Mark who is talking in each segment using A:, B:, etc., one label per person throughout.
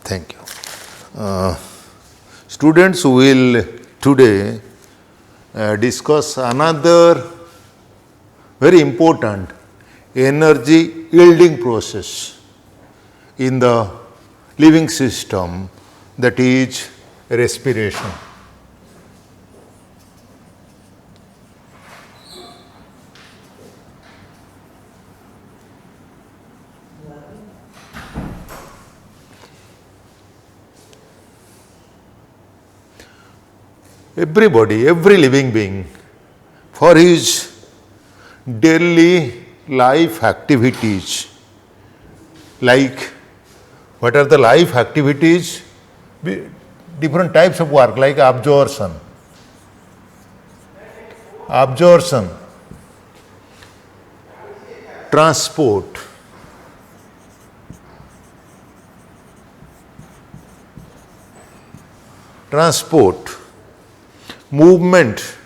A: Thank you. Students will today discuss another very important energy yielding process in the living system, that is respiration. Everybody, every living being, for his daily life activities, like what are the life activities? Different types of work, like absorption, transport, movement,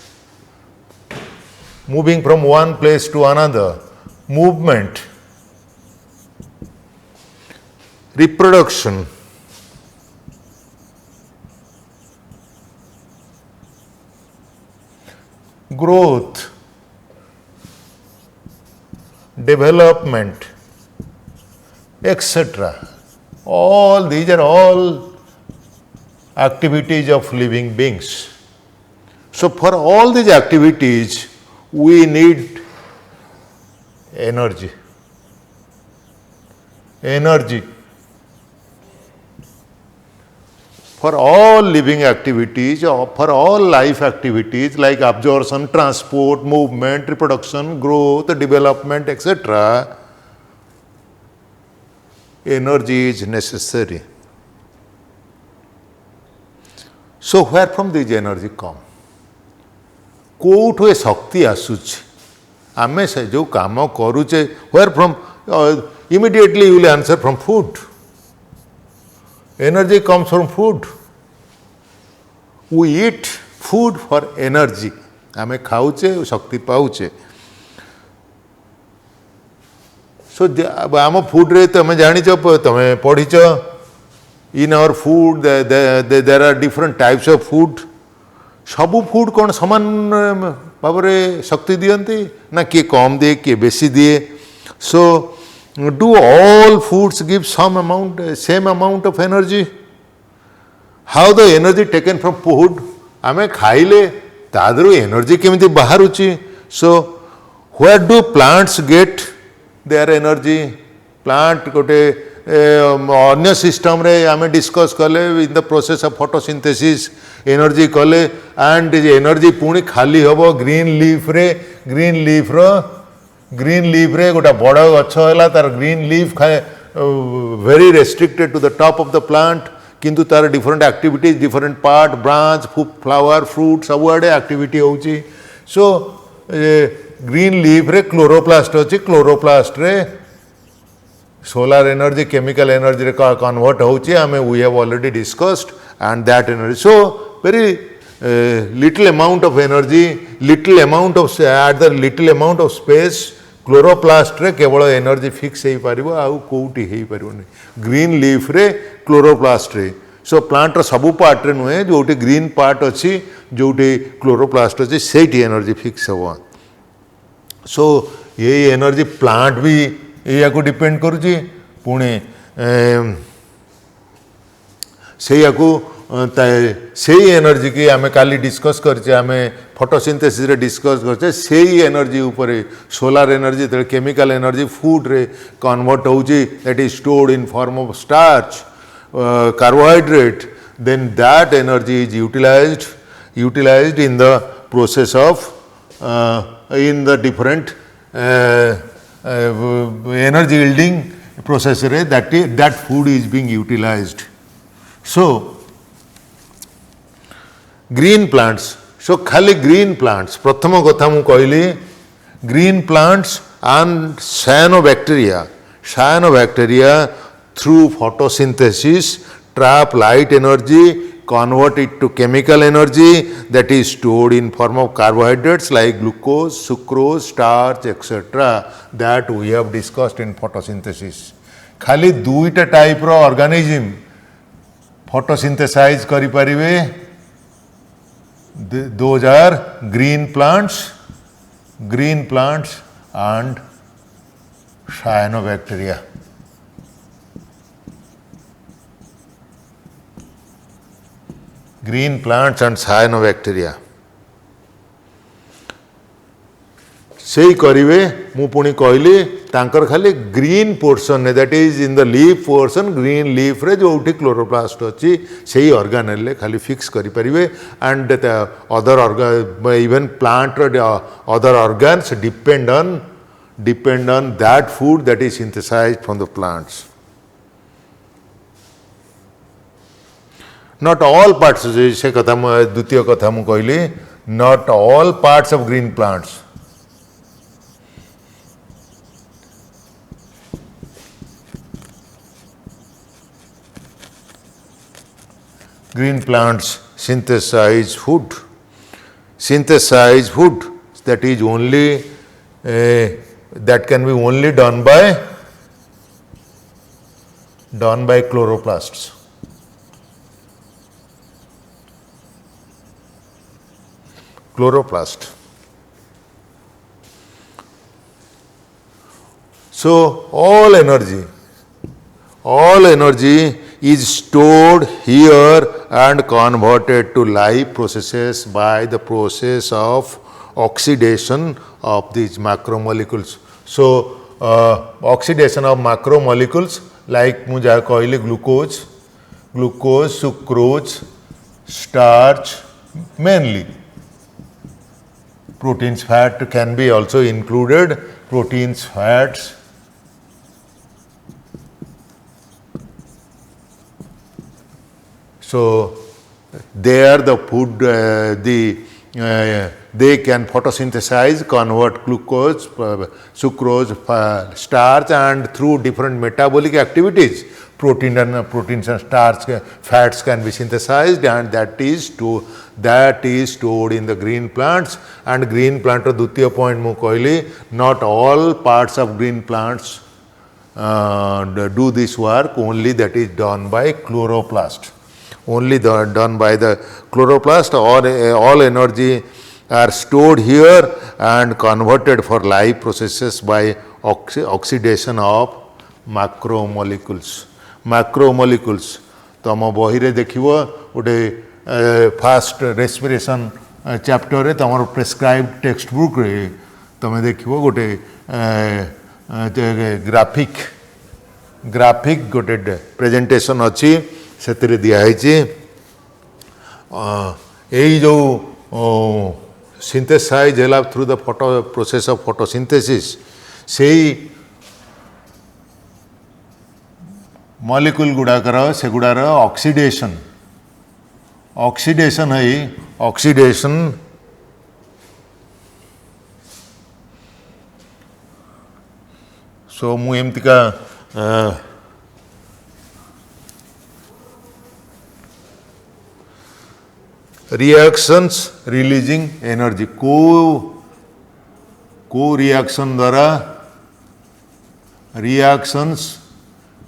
A: moving from one place to another, movement, reproduction, growth, development, etc. All these are all activities of living beings. So for all these activities, we need energy. For all living activities, or for all life activities like absorption, transport, movement, reproduction, growth, development, etc., energy is necessary. So where from this energy come? कोठु ए शक्ति आसुच आमे से जो काम करूचे, where from? Immediately you will answer from food. Energy comes from food. We eat food for energy. आमे खाऊचे शक्ति पाऊचे. So आम food रे तमे जानिच, तमे पढ़िच, in our food there are different types of food. सबू फूड कौन समान भाव में शक्ति दियंती ना, किए कम दिए किए बेसी दिए. So do all foods give some amount, same amount of energy? How the energy taken from food? आमे खाइले तादरू एनर्जी केमिति बाहरुची. So where do plants get their energy? Plant गोटे अन्य सिस्टम रे आमे डिस्कस कले in the process of photosynthesis energy कले, एंड एनर्जी पुणी खाली हम ग्रीन लीफ रे. ग्रीन लीफ रे गोटे बड़ गछ है, तार green leaf very restricted to the top of the plant, किंतु तार different activities, different part, branch, flower, fruit सबुआडे एक्टिविटी होची. सो ग्रीन लीफ रे क्लोरोप्लास्ट अच्छी, क्लोरोप्लास्ट रे सोलार एनर्जी केमिकल एनर्जी रे कन्वर्ट होची. आमे we have already discussed, and that energy, so very little amount of energy, little amount of at the little amount of space, chloroplast रे केवल energy fix हो पार, आउ कौटी हो पारनी. Green leaf रे chloroplast रे. सो प्लांट रो सबू पार्ट रे नुहे, जोटी ग्रीन पार्ट अच्छी, जोटी क्लोरोप्लास्ट अच्छी, सेठी एनर्जी फिक्स हो. सो ये एनर्जी प्लांट भी या को डिपेंड करुची. पुणे से एनर्जी की आमे काली डिस्कस करचे, आमे फोटोसिंथेसिस रे डिस्कस करचे. से एनर्जी ऊपर सोलार एनर्जी तो केमिकल एनर्जी फूड रे कन्वर्ट होची, that is stored in form of starch, carbohydrate. Then that energy is utilised in the process of in the different energy yielding process रे, that food is being utilized. So green plants, so खाली green plants, प्रथम कथा मु कहली green plants and cyanobacteria through photosynthesis trap light energy, convert it to chemical energy that is stored in form of carbohydrates like glucose, sucrose, starch, etc. that we have discussed in photosynthesis. खाली दुईटा type रो organism photosynthesize करि परिवे. Those are green plants and cyanobacteria. Green plants and cyanobacteria. सेही करिवे मु पुणी कहली तांकर खाली green portion that is in the leaf portion green leaf रे जो उठी क्लोरोप्लास्ट अच्छी सेही ऑर्गेनेल खाली फिक्स करि परिवे and other organ even plant other organs depend on that food that is synthesised from the plants. Not all parts से कथा द्वितीय कथा मु कहली not all parts of green plants. Green plants synthesize food that is only that can be only done by chloroplasts. So all energy is stored here and converted to live processes by the process of oxidation of these macromolecules. So oxidation of macromolecules like mu jaha kahili glucose, sucrose, starch, mainly proteins, fat can be also included, proteins, fats. So they are the food, they can photosynthesize, convert glucose, sucrose, starch, and through different metabolic activities, proteins and starch, fats can be synthesized, and that is stored in the green plants. And green plant dutiya point mu kahili not all parts of green plants do this work, only that is done by chloroplast. Only done by the chloroplast. All energy are stored here and converted for live processes by oxidation of macromolecules. तम बही रे देखिबो गोटे fast respiration chapter रे तमर prescribed text book रे तमे देखिबो गोटे graphic गोटे प्रेजेंटेशन अच्छी से दिखाई यही जो सिंथेसाइज है through the process of photosynthesis से मॉलिक्यूल गुड़ाकर से गुड़ार ऑक्सीडेशन है ऑक्सीडेशन सो मु एमतिका रिएक्शंस रिलीजिंग एनर्जी को रिएक्शन द्वारा रिएक्शंस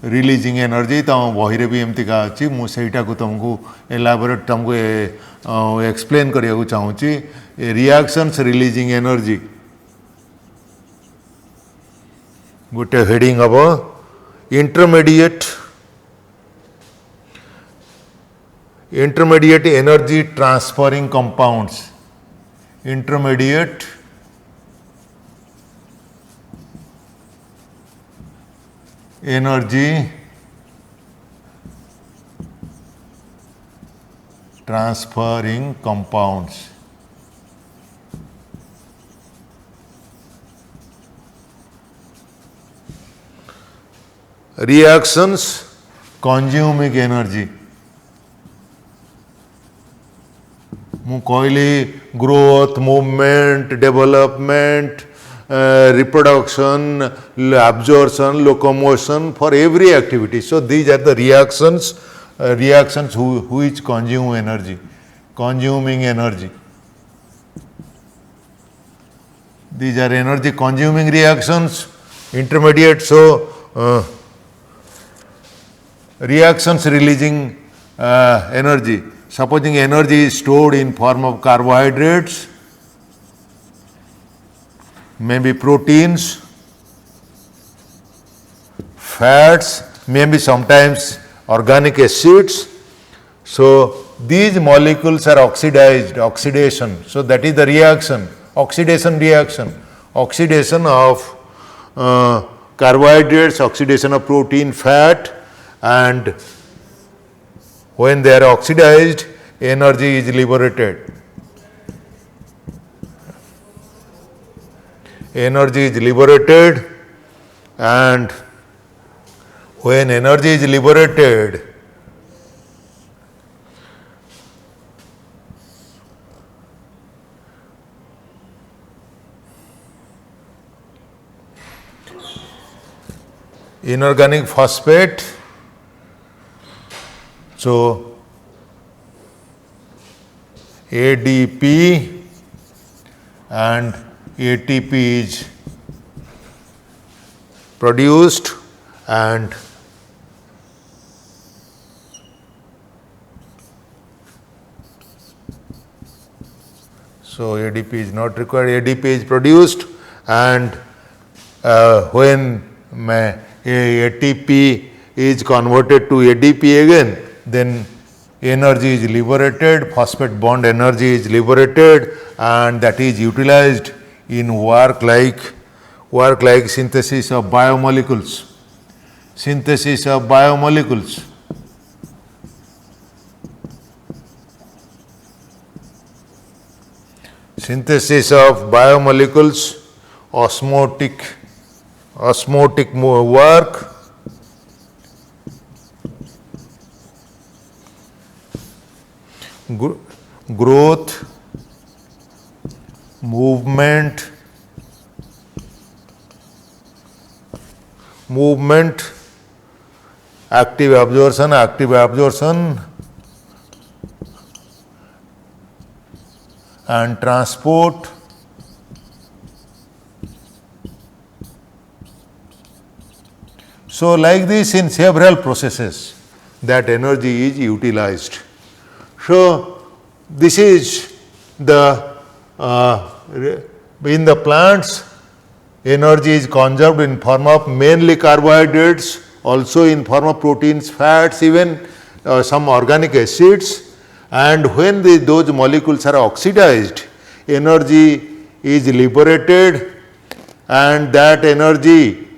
A: रिलीजिंग एनर्जी तम बही भी एमती का अच्छी मुझेटा को तुमको एलाबोरेट तुमको एक्सप्लेन करने को चाहूँगी. रिएक्शंस रिलीजिंग एनर्जी गोटे हेडिंग हम intermediate energy transferring compounds. Intermediate energy transferring compounds. Reactions consuming energy. मु कहली growth movement development reproduction absorption locomotion for every activity. So these are the reactions which consume energy, consuming energy. These are energy consuming reactions. Intermediate, so reactions releasing energy. Supposing energy is stored in form of carbohydrates, maybe proteins, fats, maybe sometimes organic acids. So these molecules are oxidized, oxidation. So that is the reaction, oxidation reaction, oxidation of carbohydrates, oxidation of protein, fat, and when they are oxidized, energy is liberated. Energy is liberated, and when energy is liberated, inorganic phosphate, so ADP and ATP is produced, and so ADP is not required, ADP is produced, and when ATP is converted to ADP again, then energy is liberated, phosphate bond energy is liberated, and that is utilized in work like synthesis of biomolecules. Synthesis of biomolecules. Synthesis of biomolecules, osmotic work, growth, movement, active absorption, and transport. So like this, in several processes that energy is utilized. So this is the in the plants, energy is conserved in form of mainly carbohydrates, also in form of proteins, fats, even some organic acids. And when those molecules are oxidized, energy is liberated, and that energy,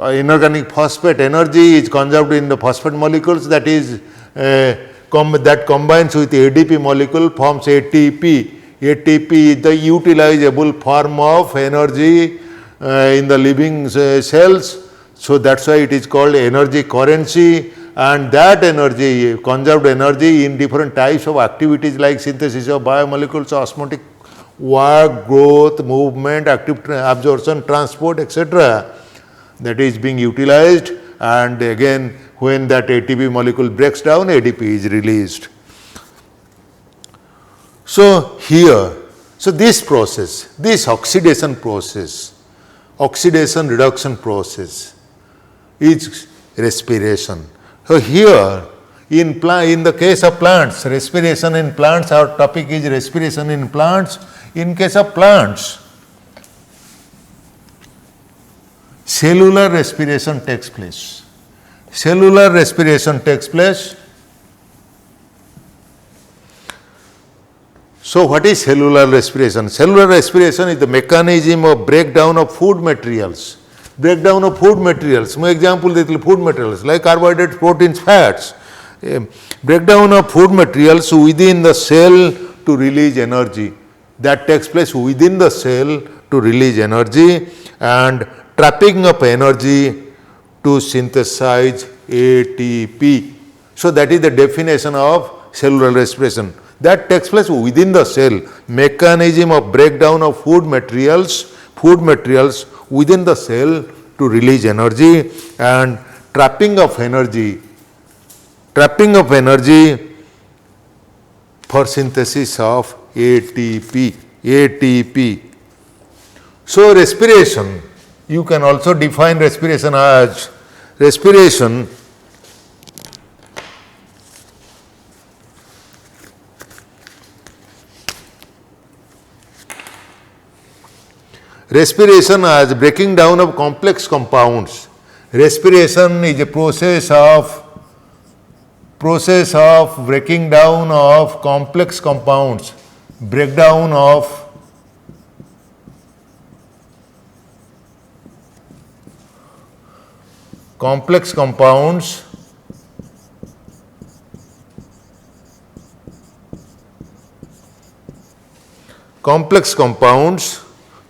A: inorganic phosphate energy, is conserved in the phosphate molecules, that is that combines with ADP molecule, forms ATP. ATP is the utilizable form of energy in the living cells. So that's why it is called energy currency, and that energy, conserved energy in different types of activities like synthesis of biomolecules, osmotic work, growth, movement, active absorption, transport, etc., that is being utilized, and again when that ATP molecule breaks down, ADP is released. So here, so this process, this oxidation process, oxidation reduction process is respiration. So here in the case of plants, respiration in plants, our topic is respiration in plants. In case of plants, cellular respiration takes place. Cellular respiration takes place. So what is cellular respiration? Cellular respiration is the mechanism of breakdown of food materials. Breakdown of food materials. For example, food materials like carbohydrates, proteins, fats. Breakdown of food materials within the cell to release energy. That takes place within the cell to release energy, and trapping of energy to synthesize ATP. So that is the definition of cellular respiration. That takes place within the cell. Mechanism of breakdown of food materials within the cell to release energy, and trapping of energy for synthesis of ATP. So respiration, you can also define respiration as respiration respiration as breaking down of complex compounds. Respiration is a process of breaking down of complex compounds, breakdown of complex compounds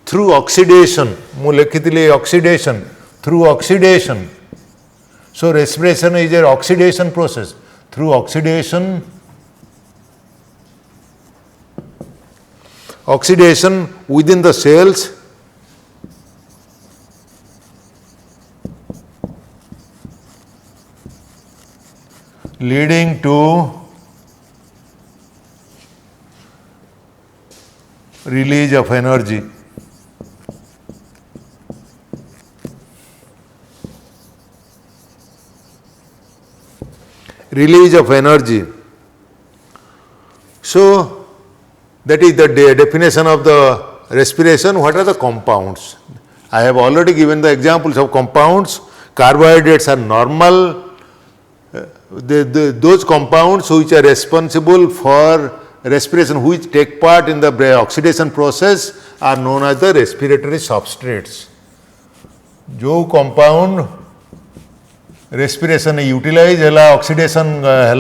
A: through oxidation. ମୁଁ · oxidation, through oxidation. So respiration is an oxidation process. Through oxidation within the cells leading to release of energy. Release of energy. So that is the definition of the respiration. What are the compounds? I have already given the examples of compounds. Carbohydrates are normal. Those compounds which are responsible for respiration, which take part in the oxidation process, are known as the respiratory substrates. जो compound respiration utilize है oxidation है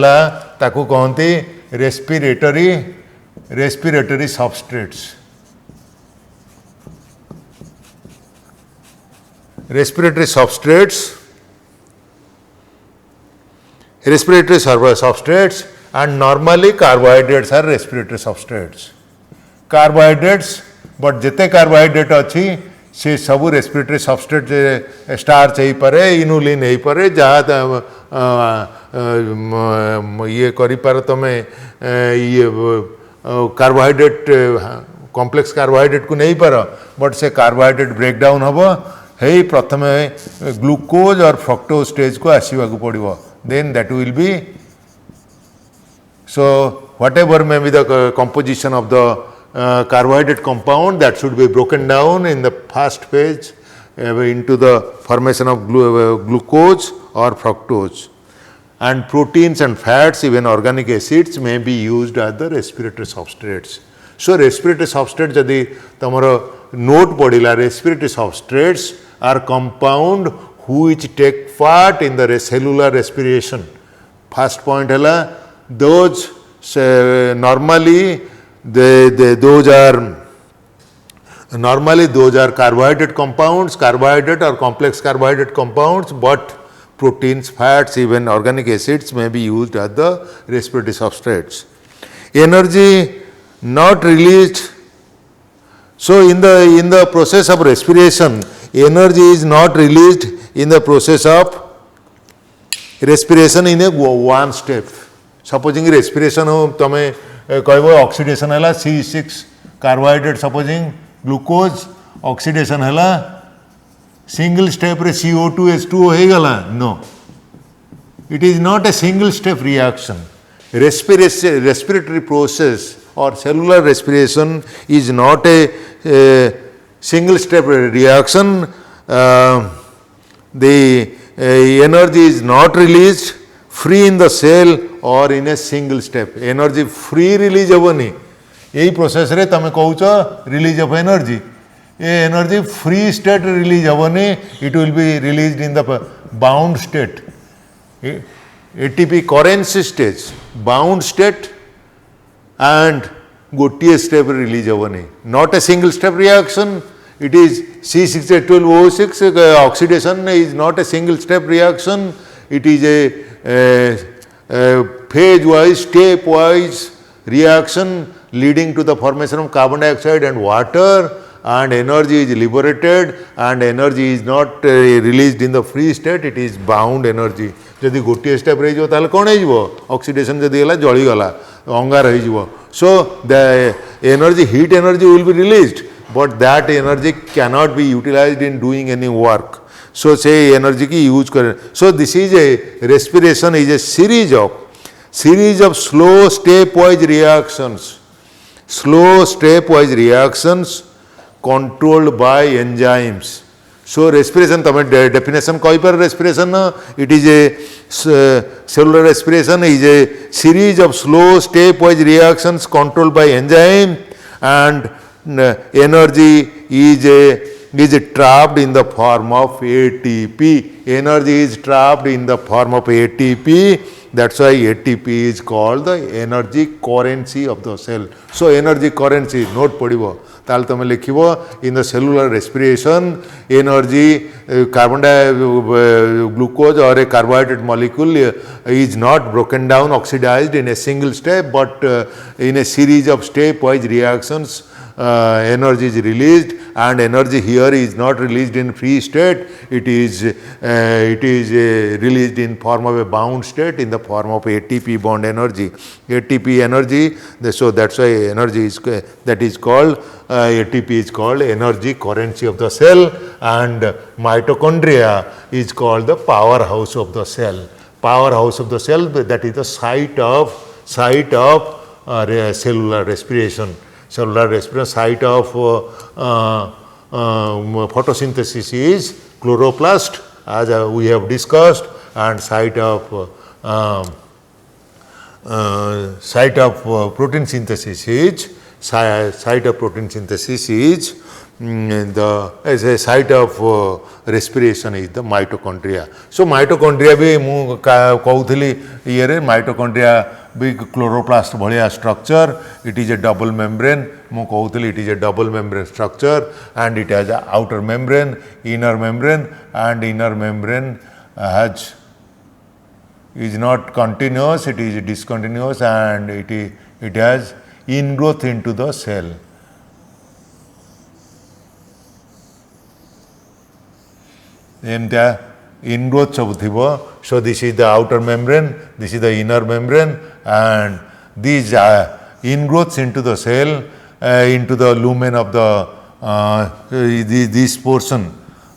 A: ताकू कहते respiratory substrates. Respiratory substrates and normally carbohydrates are respiratory substrates. Carbohydrates, but जिते carbohydrate अच्छी से सब respiratory substrate starch ही परे, inulin ही परे, जहाँ ये करी पार तमें ये carbohydrate complex carbohydrate को नहीं पार, but से carbohydrate breakdown हबो है प्रथमे glucose और fructose stage को आसीवा को पड़िबो. Then that will be, so whatever may be the composition of the carbohydrate compound, that should be broken down in the first phase into the formation of glucose or fructose. And proteins and fats, even organic acids, may be used as the respiratory substrates. So respiratory substrates जदि तमरो note पढ़िला, respiratory substrates are compound which take part in the cellular respiration. First point है those normally those are carbohydrate compounds, carbohydrate or complex carbohydrate compounds, but proteins, fats, even organic acids may be used as the respiratory substrates. Energy not released. So in the process of respiration, energy is not released in the process of respiration in a one step. Supposing respiration हो तमें कहबो oxidation है C6 carbohydrate, supposing glucose oxidation है single step रे CO2 H2O है गला. No, it is not a single step reaction. Respiratory process or cellular respiration is not a single step reaction. The energy is not released free in the cell or in a single step. Energy free release हेबनी. यही process रे तमे कहूच release of energy. ये energy free state release हेबनी. It will be released in the bound state. ATP currency stage, bound state, and गोटिए step release हेबनी. Not a single step reaction. It is C6H12O6 oxidation is not a single step reaction. It is a phase wise, step wise reaction leading to the formation of carbon dioxide and water, and energy is liberated, and energy is not released in the free state, it is bound energy. जदि गोटे step रही जो ताले कौन है oxidation जदि है जली गला अंगार हो. So the energy, heat energy will be released, but that energy cannot be utilized in doing any work. So say energy की use करें. So this is a respiration is a series of slow stepwise reactions controlled by enzymes. So respiration, तमें definition कही पर respiration, it is a cellular respiration is a series of slow stepwise reactions controlled by enzyme, and energy is trapped in the form of ATP. Energy is trapped in the form of ATP. That's why ATP is called the energy currency of the cell. So energy currency, note पड़िबो ताल तमे लिखिबो in the cellular respiration energy carbon glucose or a carbohydrate molecule is not broken down, oxidized in a single step, but in a series of stepwise reactions energy is released, and energy here is not released in free state, it is released in form of a bound state in the form of ATP bond energy. ATP energy, so that's why energy is that is called ATP is called energy currency of the cell, and mitochondria is called the powerhouse of the cell. Powerhouse of the cell, that is the site of cellular respiration. Cellular respiration, site of photosynthesis is chloroplast, as we have discussed, and site of protein synthesis is as a site of respiration is the mitochondria. So mitochondria भी मु कहूली ये mitochondria भी chloroplast Bhaya structure, it is a double membrane, मु कहूली it is a double membrane structure, and it has a outer membrane, inner membrane, and inner membrane is not continuous, it is discontinuous, and it has ingrowth into the cell. Ingrowth सब थिबो. So this is the outer membrane, this is the inner membrane, and these ingrowths into the cell, into the lumen of the this portion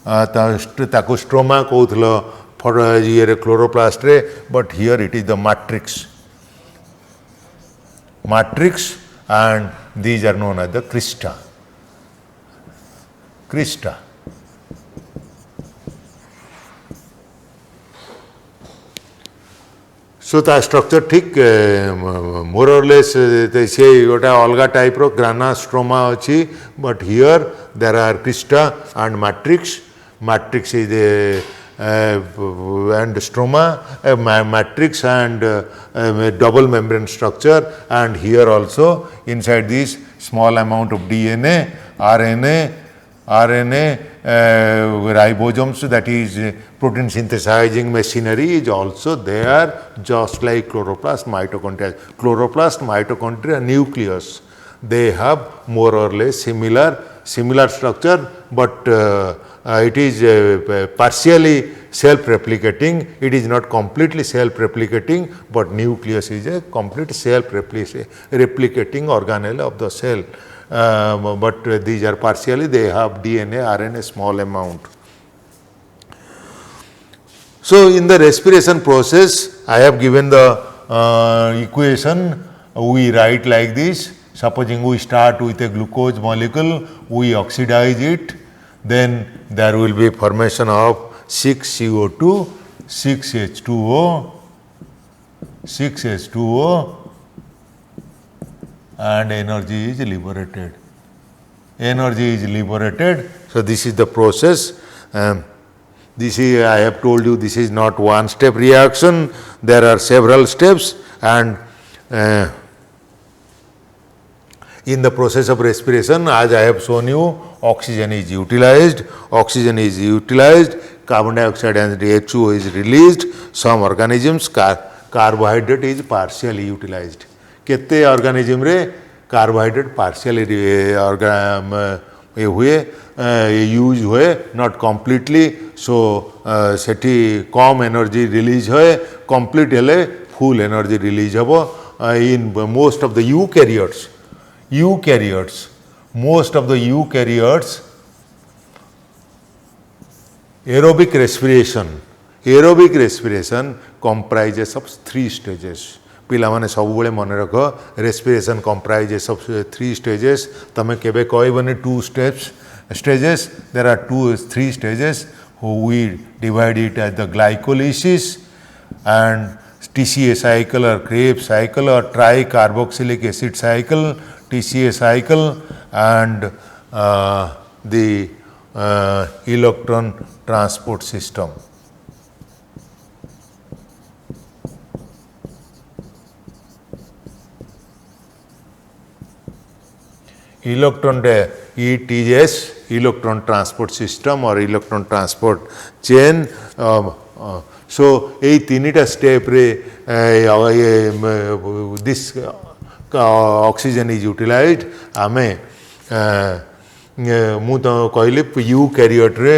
A: ताको stroma कहूथलो for ये chloroplast रे, but here it is the matrix, and these are known as the crista. So the structure ठीक more or less से गोटे अलग type रो grana stroma अच्छी, but here there are crista and matrix. Matrix is and stroma, matrix and double membrane structure, and here also inside this small amount of DNA, RNA, ribosomes, that is protein synthesizing machinery is also there, just like chloroplast, mitochondria, nucleus. They have more or less similar structure, but it is partially self-replicating. It is not completely self-replicating, but nucleus is a complete self-replicating organelle of the cell. But these are partially, they have DNA, RNA small amount. So in the respiration process, I have given the equation. We write like this. Supposing we start with a glucose molecule, we oxidize it, then there will be formation of 6CO2, 6H2O, and energy is liberated. So this is the process. This is, I have told you, this is not one step reaction. There are several steps, and in the process of respiration, as I have shown you, oxygen is utilized, carbon dioxide and H2O is released. Some organisms, carbohydrate is partially utilized. केते organism रे carbohydrate partially use हुए, not completely. So Sethi come energy release हुए, complete हेले full energy release हबो. In most of the eukaryotes, aerobic respiration comprises of 3 stages. पिला माने सब बेले मन रख रेस्पिरेशन कंप्राइजेस ऑफ 3 स्टेजेस तमे केबे कहबनी 2 stages there are 3 stages we divide it as the glycolysis and TCA cycle or Krebs cycle or tricarboxylic acid cycle, TCA cycle and the electron transport system. ETS, electron transport system or electron transport chain. So, এই তিনটা step রে this oxygen is utilized. आमे मु तो कहली eukaryote रे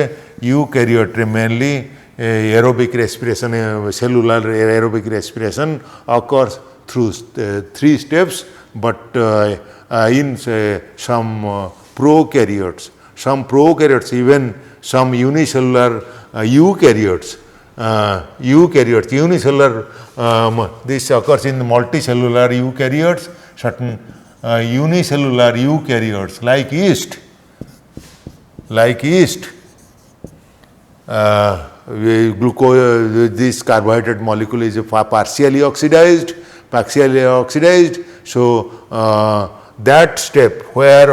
A: mainly aerobic respiration, cellular aerobic respiration occurs through 3 steps, but in some prokaryotes, even some unicellular eukaryotes, unicellular, this occurs in multicellular eukaryotes, certain unicellular eukaryotes like yeast, glucose, this carbohydrate molecule is partially oxidized, so that step where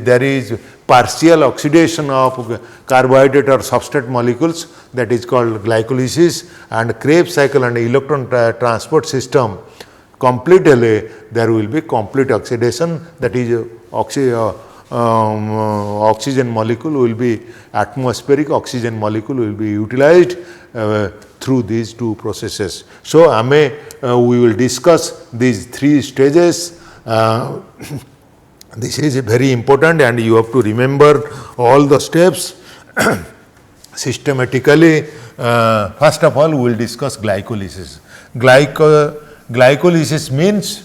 A: there is partial oxidation of carbohydrate or substrate molecules, that is called glycolysis, and Krebs cycle and electron transport system completely there will be complete oxidation, that is oxygen molecule will be atmospheric oxygen molecule will be utilized through these 2 processes. So, we will discuss these 3 stages. This is very important and you have to remember all the steps systematically. First of all, we will discuss glycolysis. Glycolysis means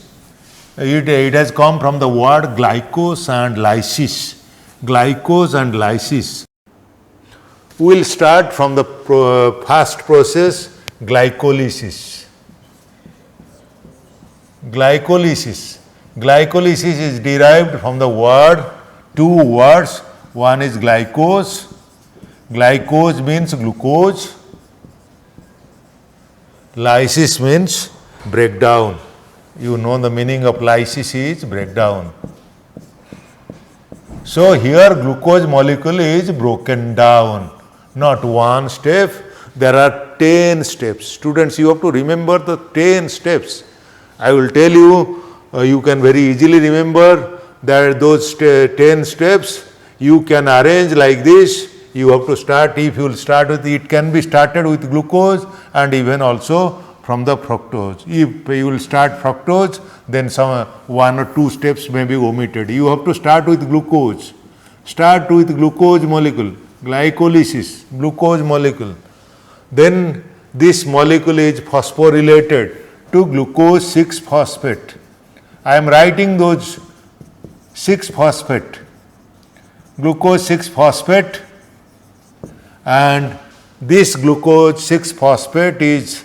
A: it has come from the word glycose and lysis. Glycose and lysis. We will start from the first process, glycolysis. Glycolysis is derived from the word, 2 words. One is glycose. Glycose means glucose. Lysis means breakdown. You know the meaning of lysis is breakdown. So, here glucose molecule is broken down. Not 1 step, there are 10 steps. Students, you have to remember the 10 steps. I will tell you, you can very easily remember that those 10 steps you can arrange like this. You have to start, if you will start with, it can be started with glucose and even also from the fructose. If you will start fructose, then some 1 or 2 steps may be omitted. You have to start with glucose. Start with glucose molecule, glycolysis, glucose molecule. Then this molecule is phosphorylated to glucose 6-phosphate. I am writing those 6-phosphate, glucose 6-phosphate, and this glucose 6-phosphate is,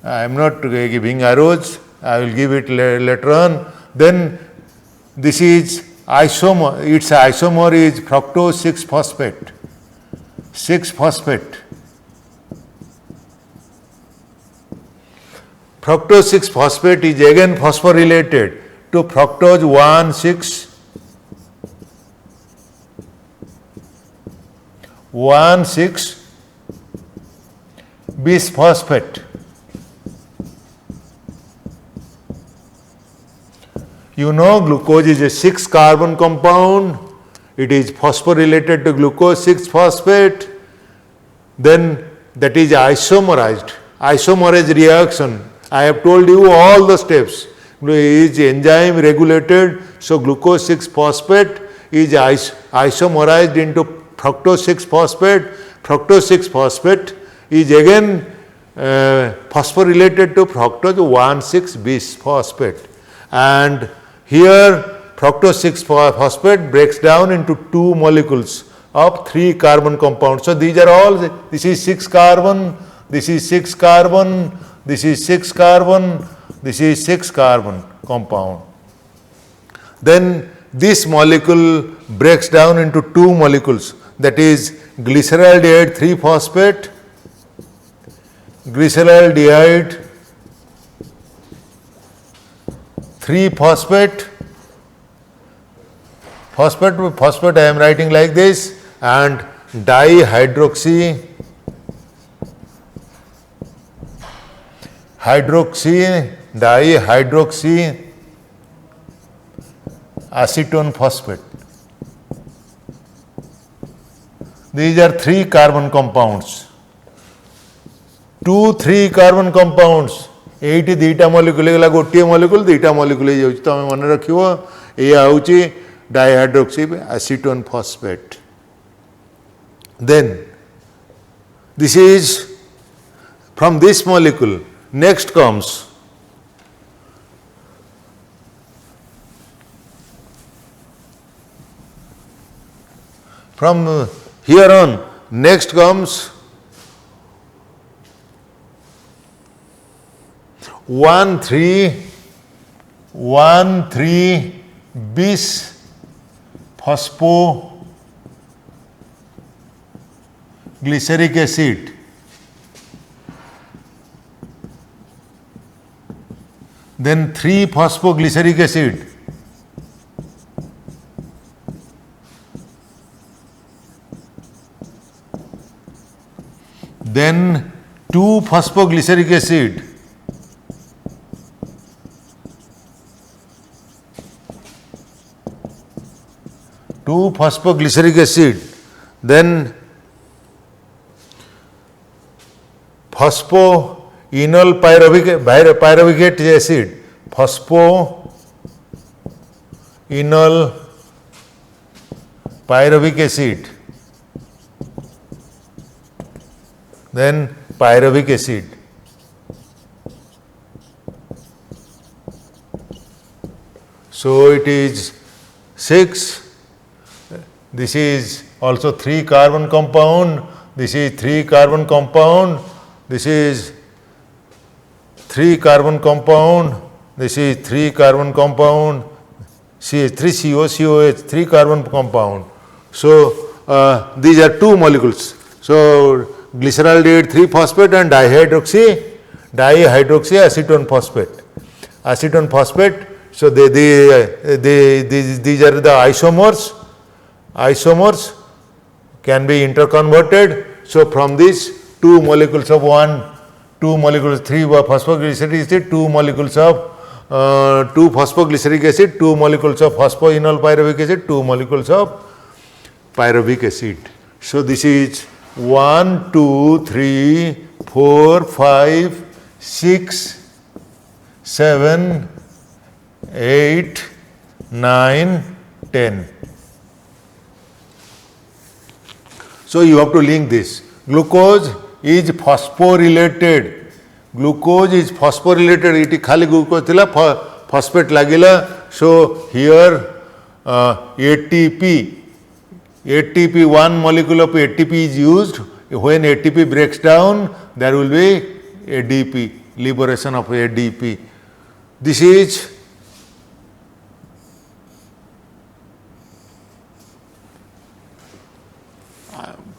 A: I am not giving arrows, I will give it later on. Then this is isomer, its isomer is fructose 6-phosphate, 6-phosphate. Fructose 6-phosphate is again phosphorylated to fructose 1,6-bisphosphate. You know glucose is a 6-carbon compound, it is phosphorylated to glucose 6-phosphate, then that is isomerized, isomerase reaction. I have told you all the steps, is enzyme regulated, so glucose 6-phosphate is isomerized into fructose 6-phosphate, fructose 6-phosphate is again phosphorylated to fructose 1,6-bisphosphate, and here fructose 6-phosphate breaks down into 2 molecules of 3-carbon compounds. So, these are all, this is 6 carbon, this is 6 carbon, this is 6 carbon, this is 6 carbon compound. Then this molecule breaks down into 2 molecules, that is glyceraldehyde 3-phosphate, glyceraldehyde 3-phosphate, phosphate I am writing like this, and dihydroxy dihydroxy acetone phosphate. These are 3 carbon compounds. 2 3 carbon compounds. एटी दुईटा molecule गला गोटे molecule दुईटा molecule हो जाउछि तमे मन रखिबो एया होउछि dihydroxy acetone phosphate. Then this is from this molecule. Next comes from here on, next comes 1,3-bis phosphoglyceric acid. Then 3-phosphoglyceric acid. Then 2-phosphoglyceric acid. Then phosphoenol pyruvate acid. Phosphoenol pyruvic acid. Then pyruvic acid. So it is 6. This is also 3 carbon compound. This is 3 carbon compound. This is 3 carbon compound. This is 3 carbon compound. CH3COCOH 3 carbon compound. So these are 2 molecules. So glyceraldehyde 3-phosphate and dihydroxy acetone phosphate. Acetone phosphate. So these are the isomers. Isomers can be interconverted. So from this 2 molecules of 2 molecules 3 phosphoglyceric acid, 2 molecules of 2 phosphoglyceric acid, 2 molecules of phosphoenol pyruvic acid, 2 molecules of pyruvic acid. So this is 1, 2, 3, 4, 5, 6, 7, 8, 9, 10. So you have to link this. Glucose is phosphorylated. Glucose is phosphorylated. It is khali glucose thila phosphate lagila. So here ATP, one molecule of ATP is used. When ATP breaks down, there will be ADP, liberation of ADP. This is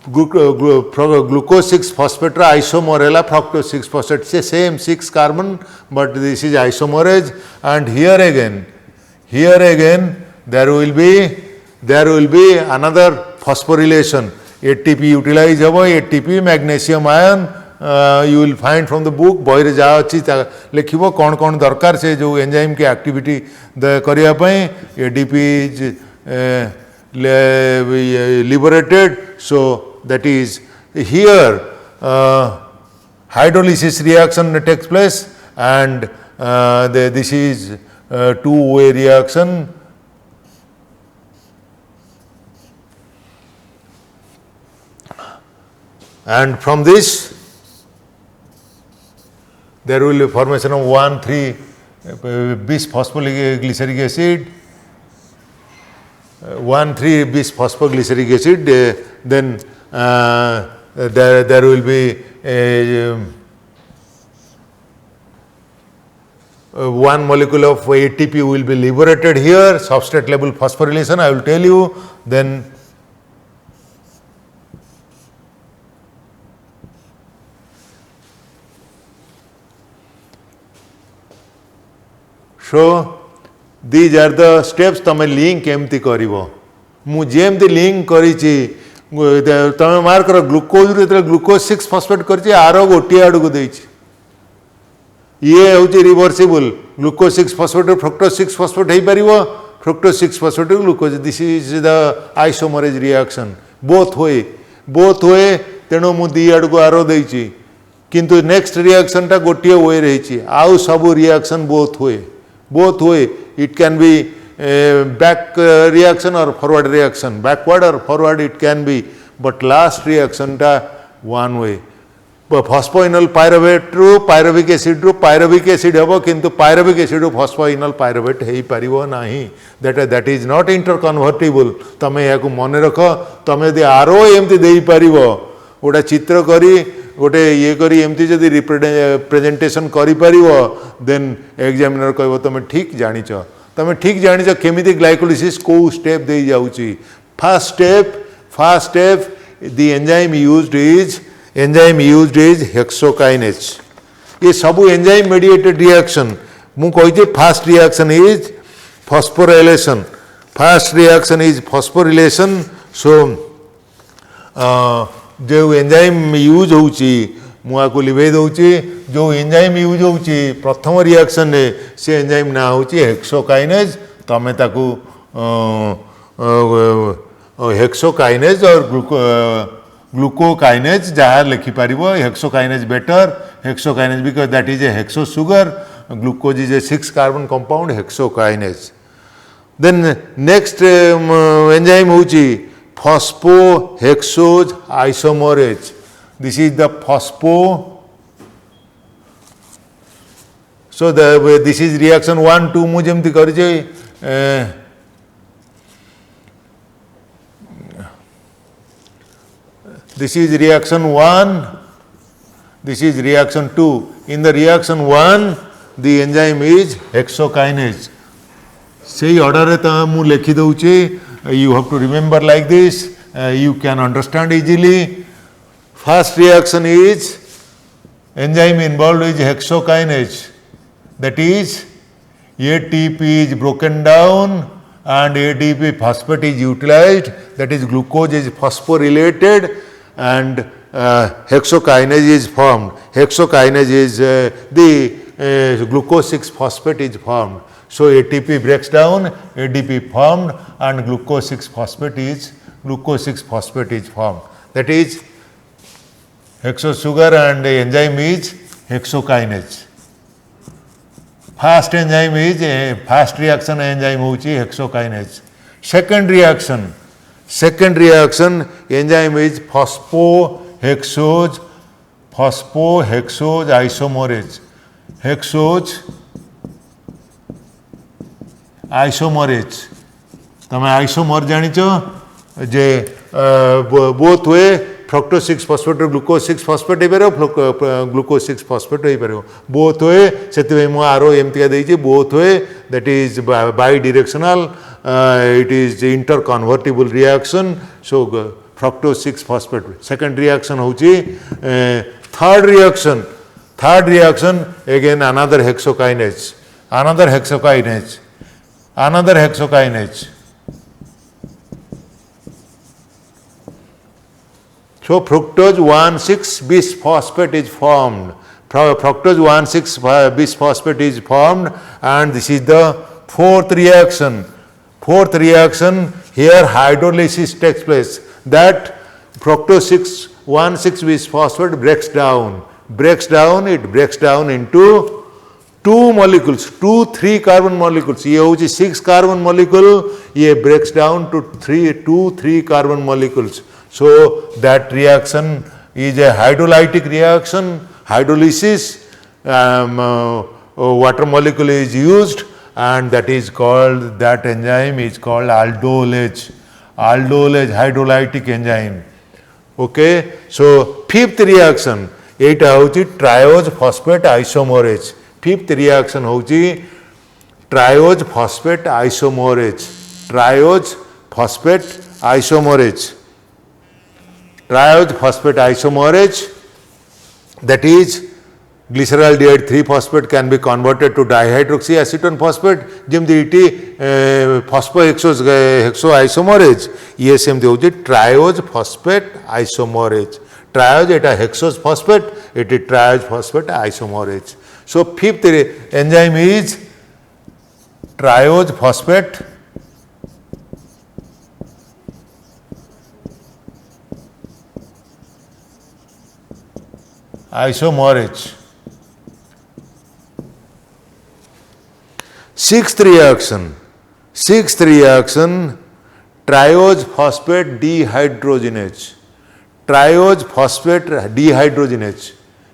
A: glucose 6-phosphate isomer hela fructose 6-phosphate, same 6 carbon, but this is isomerase. And here again there will be another phosphorylation. ATP utilize habo, ATP magnesium ion. You will find from the book boy re ja achi lekhibo kon darkar se jo enzyme ki activity kariya pai ADP is liberated. So that is here hydrolysis reaction takes place, and this is two-way reaction. And from this there will be formation of 1,3-bis phosphoglyceric acid, 1,3-bis phosphoglyceric acid. Then there will be one molecule of ATP will be liberated here, substrate level phosphorylation I will tell you. Then so these are the steps तमे link एमती करिवो मु जेमती link करिछि तमे मार कर glucose रे glucose 6 phosphate करछि आरो गोटी आडू को देछि ये होछि reversible glucose 6 phosphate fructose 6 phosphate हे परिवो fructose 6 phosphate glucose this is the isomerase reaction both होए तेणु मु दी आडू को आरो देछि किंतु नेक्स्ट रिएक्शन टा गोटी होए रहिछि आउ सब रिएक्शन बोथ होए it can be back reaction or forward reaction, backward or forward it can be, but last reaction ta one way. Phosphoenol pyruvate ru pyruvic acid habo kintu pyruvic acid ru phosphoenol pyruvate hei paribo nahi, that is not interconvertible. tame yaku mone rakho tame de aro emti dei paribo oda chitra kari गोटे ये करी एमती जदि representation करि परिबो then examiner कहबो तमे ठीक जानिछ केमिति ग्लाइकोलिसिस को स्टेप दे जाउची first step the enzyme used is hexokinase ये सब एंजाइम मेडिएटेड रिएक्शन मु कहि first reaction is phosphorylation so जो एंजाइम यूज होची मुआ को लिवे दउची जो एंजाइम यूज होची प्रथम रिएक्शन रे से एंजाइम ना होची हेक्सोकाइनेज तमे ताकू हेक्सोकाइनेज और ग्लूकोकाइनेज जहाँ लिखि पारिबो hexokinase because that is a hexo sugar glucose is a 6 carbon compound hexokinase then next enzyme होची phosphohexose isomerase. This is the so this is reaction 1 2 mu jemti kariche this is reaction 1, this is reaction 2. In the reaction 1 the enzyme is hexokinase. Sei order re ta mu lekhi dauche. You have to remember like this, you can understand easily. First reaction is enzyme involved is hexokinase, that is ATP is broken down and ADP phosphate is utilized, that is glucose is phosphorylated and hexokinase is formed. Hexokinase is the glucose 6 phosphate is formed. So ATP breaks down, ADP formed and glucose 6 phosphate is formed. That is hexosugar and the enzyme is hexokinase. First enzyme is first reaction enzyme hochi hexokinase. Second reaction enzyme is phosphohexose isomerase. Isomerase तमें isomer जानिच जे both ways fructose 6 phosphate glucose 6 phosphate हो पारो glucose 6 phosphate हो पारो both way से मु आरो एमतिका देछि both ways that is bidirectional it is interconvertible reaction so fructose 6 phosphate second reaction होछि third reaction again another hexokinase So fructose 1,6 bisphosphate is formed. Fructose 1,6 bisphosphate is formed, and this is the fourth reaction. Here hydrolysis takes place. That fructose 1,6 bisphosphate breaks down into two molecules, 3 carbon molecules. ये होची 6 carbon molecule, ये breaks down to 3 carbon molecules. So that reaction is a hydrolytic reaction. Hydrolysis, water molecule is used, and that enzyme is called aldolase. Hydrolytic enzyme. Okay, so fifth reaction, एटा होची triose phosphate isomerase. Fifth reaction होची triose phosphate isomerase triose phosphate isomerase triose phosphate isomerase that is glyceraldehyde 3-phosphate can be converted to dihydroxyacetone phosphate जेमती इटी phosphohexose isomerase ये सेमती होची triose phosphate isomerase triose एटा hexose phosphate एटी triose phosphate isomerase so fifth enzyme is triose phosphate isomerase. Sixth reaction triose phosphate dehydrogenase triose phosphate dehydrogenase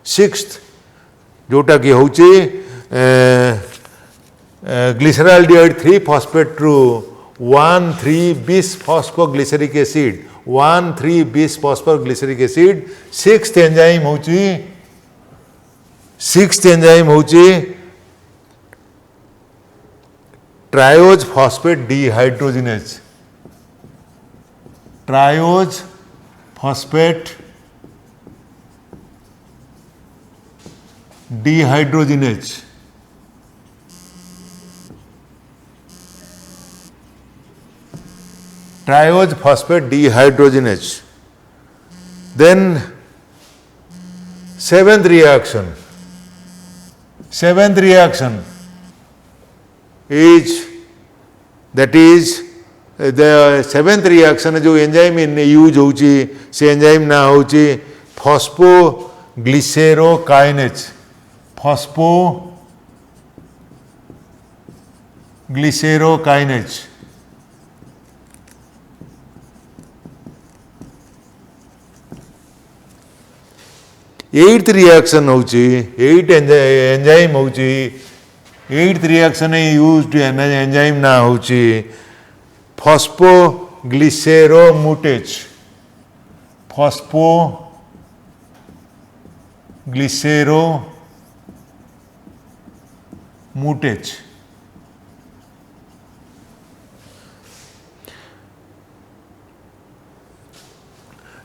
A: sixth जोटा कि होची glyceraldehyde 3-phosphate ru 1,3-bis phosphoglyceric acid 1,3-bis phosphoglyceric acid sixth enzyme होची triose phosphate dehydrogenase triose phosphate dehydrogenase triose phosphate dehydrogenase. Then seventh reaction is that is the seventh reaction जो enzyme use होची से enzyme ना होची फॉस्फोग्लिसेरोकाइनेज eighth reaction होची eight enzyme होची eighth reaction used enzyme ना होची फॉस्फोग्लिसेरोमुटेज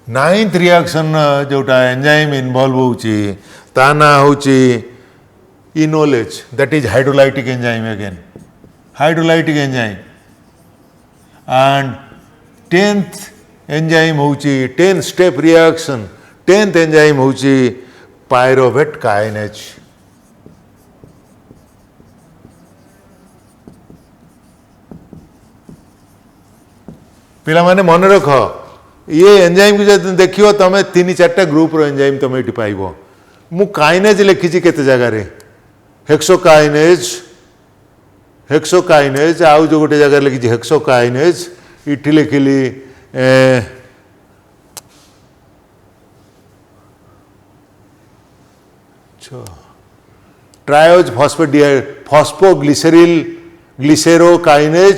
A: नाइन्थ रिएक्शन जोटा एंजाइम इन्वॉल्व होची ता ना होची enolase that is hydrolytic enzyme again hydrolytic enzyme and tenth enzyme होची 10 स्टेप रिएक्शन टेंथ एंजाइम होची पायरोवेट काइनेज पिला माने मन रख ये एंजाइम को देखियो तमे 3-4 ग्रुप रो एंजाइम तमे इटी पाइबो मु काइनेज लिखिछि केते जगह रे हेक्सोकाइनेज आउ जो गोटे जगह लिखिछि हेक्सोकाइनेज इटी लिखिली ट्रायोज फॉस्फोग्लिसेरोकाइनेज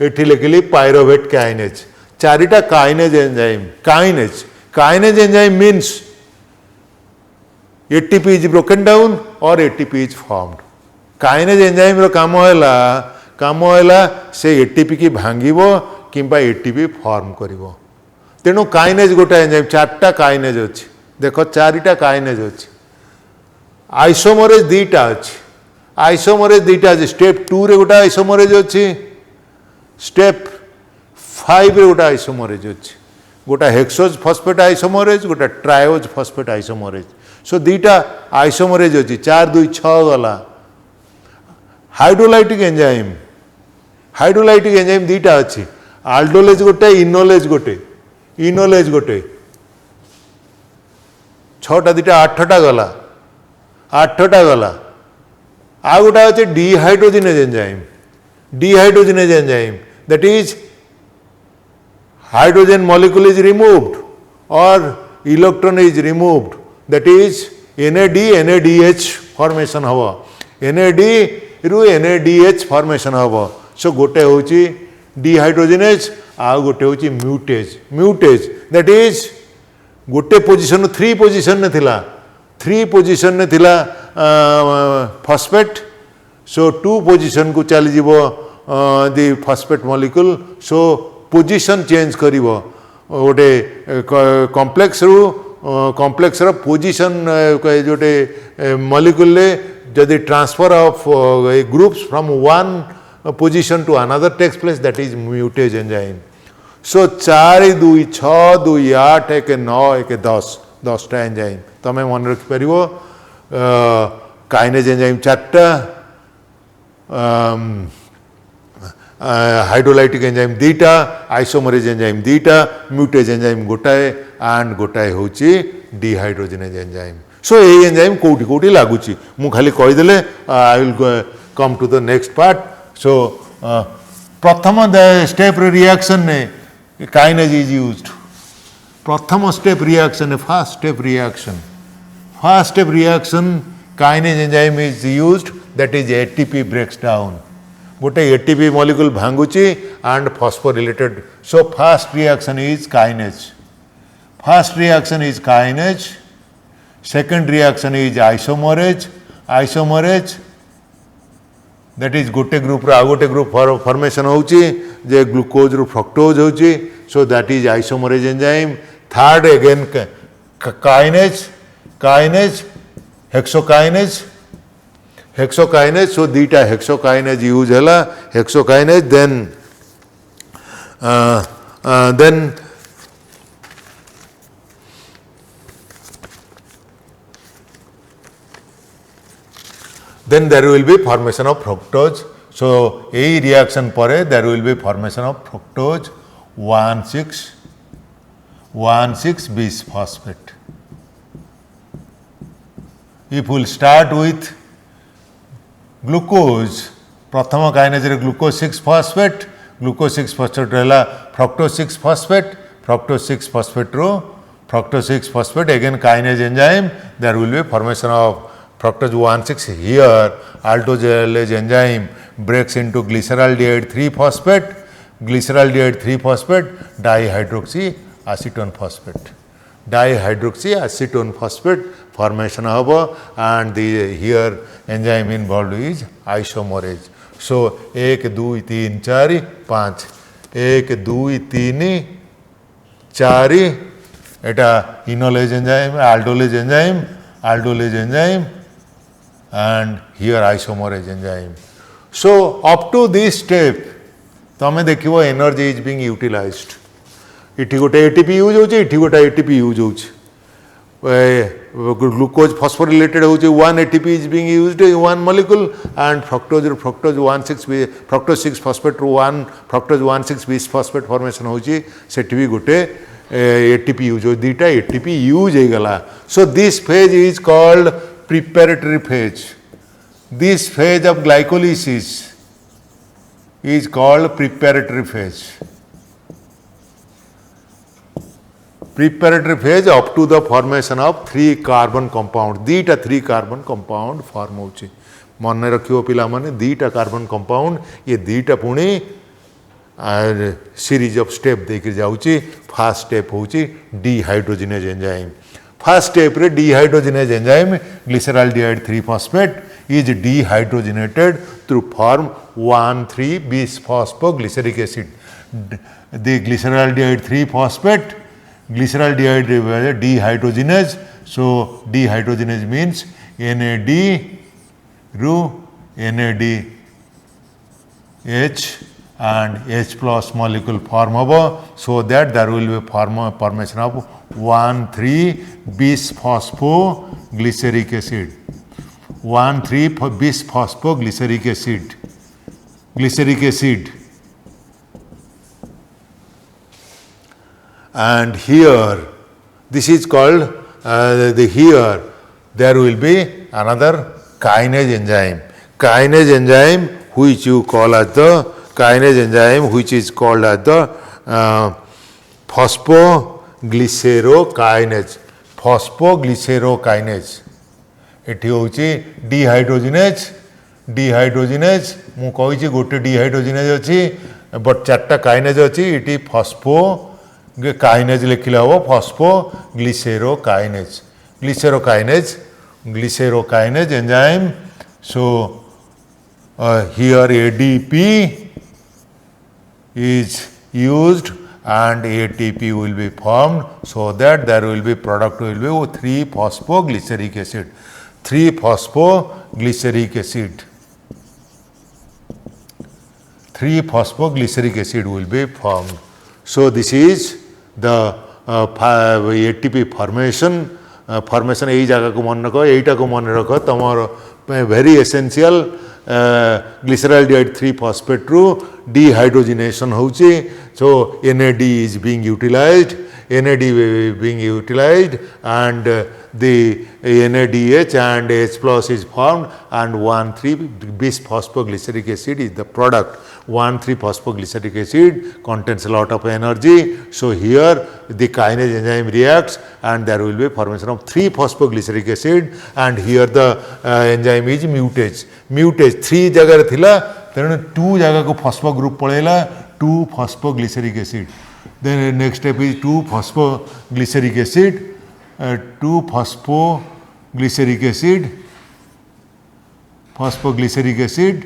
A: इटी लिखिली पायरोवेट काइनेज चारिटा kinase enzyme kinase enzyme means ATP is broken down or ATP is formed. Kinase enzyme रो काम हैला से ATP की भांगिबो किंबा ATP फॉर्म करिवो तेणु काइनेज गोटा एंजाइम चारटा काइनेज अछि देखो चारिटा काइनेज अछि आइसोमरेज दीटा अछि स्टेप 2 रे गोटा आइसोमरेज अछि स्टेप 5 रे गोटा आइसोमरेज अछि गोटा हेक्सोज फॉस्फेट आइसोमरेज गोटा ट्रायोज फॉस्फेट आइसोमरेज सो दीटा आइसोमरेज अछि 4 2 6 गला हाइड्रोलाइटिक एंजाइम दीटा अछि आल्डोलेज गोटे इनोलेज गोटे 6टा दीटा 8टा गला आ गोटा अछि dehydrogenase enzyme that is hydrogen molecule is removed or electron is removed that is NADH formation hava NAD ru NADH formation hava so gote hochi dehydrogenase आ गोटे होची म्यूटेज that is गोटे position 3 position ने थिला 3 position ने थिला phosphate सो 2 position को चली जीवो दी phosphate molecule so position change करिवो गोटे कॉम्प्लेक्स रु कॉम्प्लेक्स रो पोजिशन जोटे मॉलिक्यूल ले जदि transfer of groups from one position to another takes place that is mutase enzyme so 4 2 6 2 8 1 9 1 10 10टा एंजाइम तमें मन रखिपर काइनेज एंजाइम 4टा हाइड्रोलाइटिक एंजाइम 2टा आइसोमरेज एंजाइम 2टा म्यूटेज एंजाइम गोटाए एंड गोटाए होची डिहाइड्रोजिनेज एंजाइम सो ये एंजाइम कोटी कोटी लागुची मु खाली कहि देले I will come to the next part so प्रथम स्टेप रिएक्शन ने काइनेज इज यूज्ड प्रथम step reaction first step reaction kinase enzyme is used that is ATP breaks down गोटे एटीपी मॉलिक्यूल भांगुची and phosphorylated so first reaction is kinase second reaction is isomerase that is गोटे group रो गोटे group formation होची जे glucose रो fructose होची so that is isomerase enzyme third again kinase hexokinase so दीटा hexokinase use हला hexokinase then there will be formation of fructose so a reaction pare there will be formation of fructose 1,6 bisphosphate if we will start with glucose प्रथम kinase रे glucose 6 phosphate रहला fructose 6 phosphate रो fructose 6 phosphate again kinase enzyme there will be formation of fructose 1,6 here aldolase enzyme breaks into glyceraldehyde 3 phosphate dihydroxy acetone phosphate formation of and the here enzyme involved is isomerase so 1 2 3 4 5 1 2 3 4 Etah enolase enzyme aldolase enzyme and here isomerase enzyme so up to this step तमें देखिवो energy is being utilised इठी गोटे ATP use होची इठी गोटे ATP use होची glucose phosphorylated होची 1 ATP is being used in one molecule and fructose 6 phosphate 1 fructose 1,6 bisphosphate formation होची सेठी भी गोटे ATP use हो दीटा एटीपी यूज हो गला so this phase is called preparatory phase this phase of glycolysis is called preparatory phase up to the formation of 3 carbon compound दीटा 3 carbon compound form होची मन रखियो पिला माने दीटा कार्बन कंपाउंड ये दीटा पुणी सीरीज ऑफ स्टेप देके जाउची फर्स्ट स्टेप होची डिहाइड्रोजिनेज एंजाइम फर्स्ट स्टेप रे dehydrogenase enzyme glyceraldehyde 3 phosphate is dehydrogenated through form 1,3 bisphosphoglyceric acid. The glyceraldehyde 3 phosphate glyceraldehyde dehydrogenase. So dehydrogenase means NAD ru NADH and H plus molecule form over, so that there will be formation of 1,3 bisphosphoglyceric acid. 1,3 bisphosphoglyceric acid. And here this is called here there will be another kinase enzyme which you call as the kinase enzyme which is called as the phosphoglycerokinase. एठी होची dehydrogenase मु कहि गोटे dehydrogenase अच्छी but 4टा kinase अच्छी इटी phospho kinase लिखिले हम फॉस्फोग्लिसेरोकाइनेज glycerokinase enzyme. So here ADP is used and ATP will be formed, so that there will be product will be 3-phosphoglyceric acid. 3-phosphoglyceric acid. 3-phosphoglyceric acid will be formed. So this is the ATP formation. Formation यही जगह को मन रखो, यहीटा को मन रखो, तमर very essential glyceraldehyde 3-phosphate ru dehydrogenation होची. So NAD is being utilized, and the NADH and H plus is formed, and 1,3-bis-phosphoglyceric acid is the product. 1,3-phosphoglyceric acid contains a lot of energy. So here the kinase enzyme reacts and there will be formation of 3-phosphoglyceric acid, and here the enzyme is mutase. Mutase 3 जगह थिला, तेणु 2 जगह को phosphor group पड़ेला, 2-phosphoglyceric acid. Then next step is 2-phosphoglyceric acid. 2-phosphoglyceric acid,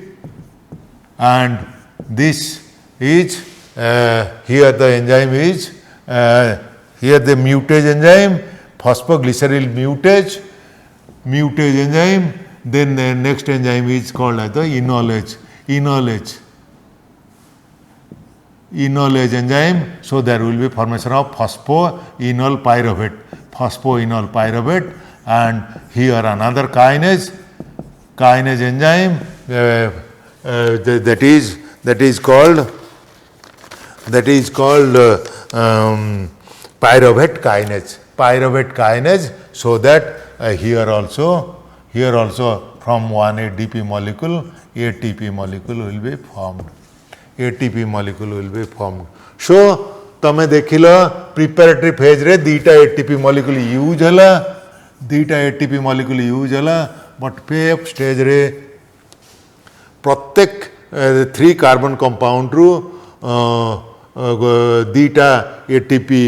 A: and this is here the enzyme is here the mutase enzyme, phosphoglycerol mutase enzyme. Then the next enzyme is called as the enolase enzyme. So there will be formation of phosphoenol pyruvate, and here another kinase enzyme that is called pyruvate kinase. So that here also from one ADP molecule, ATP molecule will be formed. So तमे देखिल preparatory phase रे दीटा ATP molecule use हला, but Pep stage रे प्रत्येक 3 carbon compound रू दीटा ATP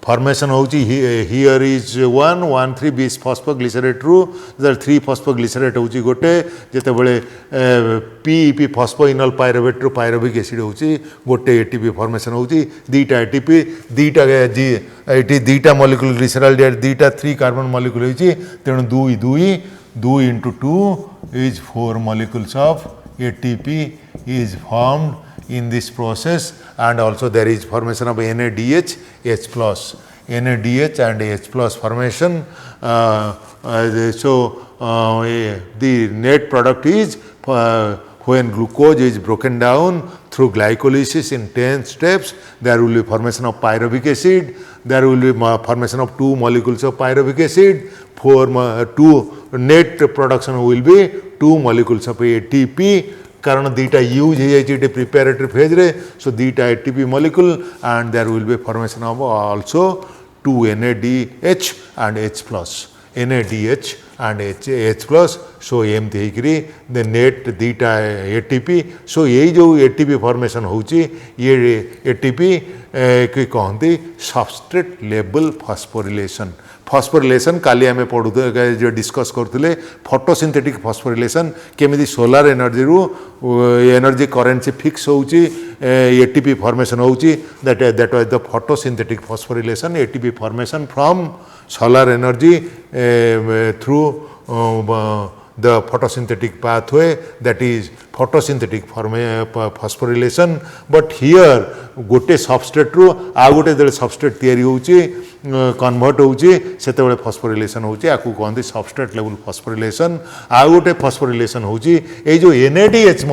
A: formation होची. Here is 1,3-bis-phosphoglycerate रू 3-phosphoglycerate होची गोटे, जेते बळे PEP phosphoenol pyruvate रू pyruvic acid होची गोटे ATP formation होची. दीटा ATP दीटा molecule glyceraldehyde दीटा 3 carbon molecule होची, तेणु 2 into 2 is 4 molecules of ATP is formed in this process, and also there is formation of NADH, H plus, NADH and H plus formation. The net product is when glucose is broken down through glycolysis in 10 steps, there will be formation of pyruvic acid, there will be formation of 2 molecules of pyruvic acid, 2 net production will be 2 molecules of ATP. कारण दीटा use हो जाए preparatory phase रे. So दीटा ATP molecule and there will be formation of also 2 NADH and H plus, NADH and H plus. So एमती होकरी the net दीटा ATP. So ये जो एटीपी फॉर्मेशन होची, ये एटीपी कि कहते सबस्ट्रेट लेवल फॉस्फोरिलेशन काली आम पढ़ु जो डिस्कस करते फोटोसिंथेटिक फॉस्फोरिलेशन केमी सोलार एनर्जी रू एनर्जी करेन्सी फिक्स होची एटीपी फॉर्मेशन होची. That was the photosynthetic phosphorylation. ATP formation from solar energy through the photosynthetic pathway, that is photosynthetic phosphorylation. But here गोटे substrate रू आ गोटे जो substrate तैयारी होची कन्वर्ट होची सेतेबेले फॉस्फोरिलेशन होची, आकु कहंती सबस्ट्रेट लेवल फॉस्फोरिलेशन. आ गोटे फॉस्फोरिलेशन होची ए जो NADH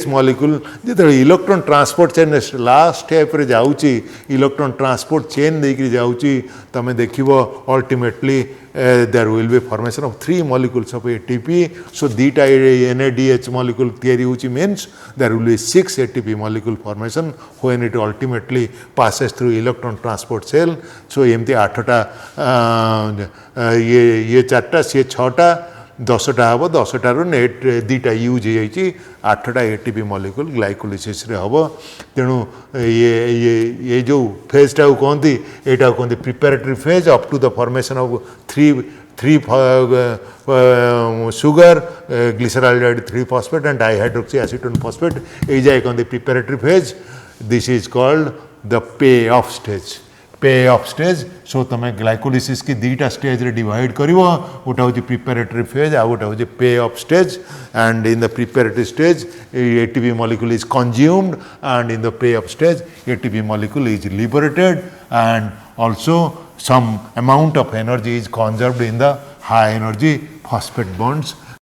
A: मॉलिक्यूल जेते electron transport chain last step रे जाउची, इलेक्ट्रॉन ट्रांसपोर्ट चेन देकरी जाउची, तमे देखिबो ultimately there will be formation of 3 molecules of ATP. So deta NADH molecule theory which means there will be 6 ATP molecule formation when it ultimately passes through electron transport cell. So एमती 8टा ये 4टा से 6टा 10टा हम 10टार net 2टा use हो 8टा ATP molecule glycolysis रे हम तेणु ये जो फेज टा कहती यहाँ कहते preparatory phase up to the formation of three sugar glyceraldehyde 3 phosphate and dihydroxy acetone phosphate ये जाए कहते preparatory phase this is called the pay off stage pay off stage so तुम ग्लाइकोलिसिस की 2टा स्टेज रे डिवाइड कर गोटा हूँ preparatory phase आ गोटा हूँ पे off stage and in the preparatory stage ATP molecule is consumed and in the pay off stage ATP molecule is liberated and also some amount of energy is conserved in the high energy phosphate bonds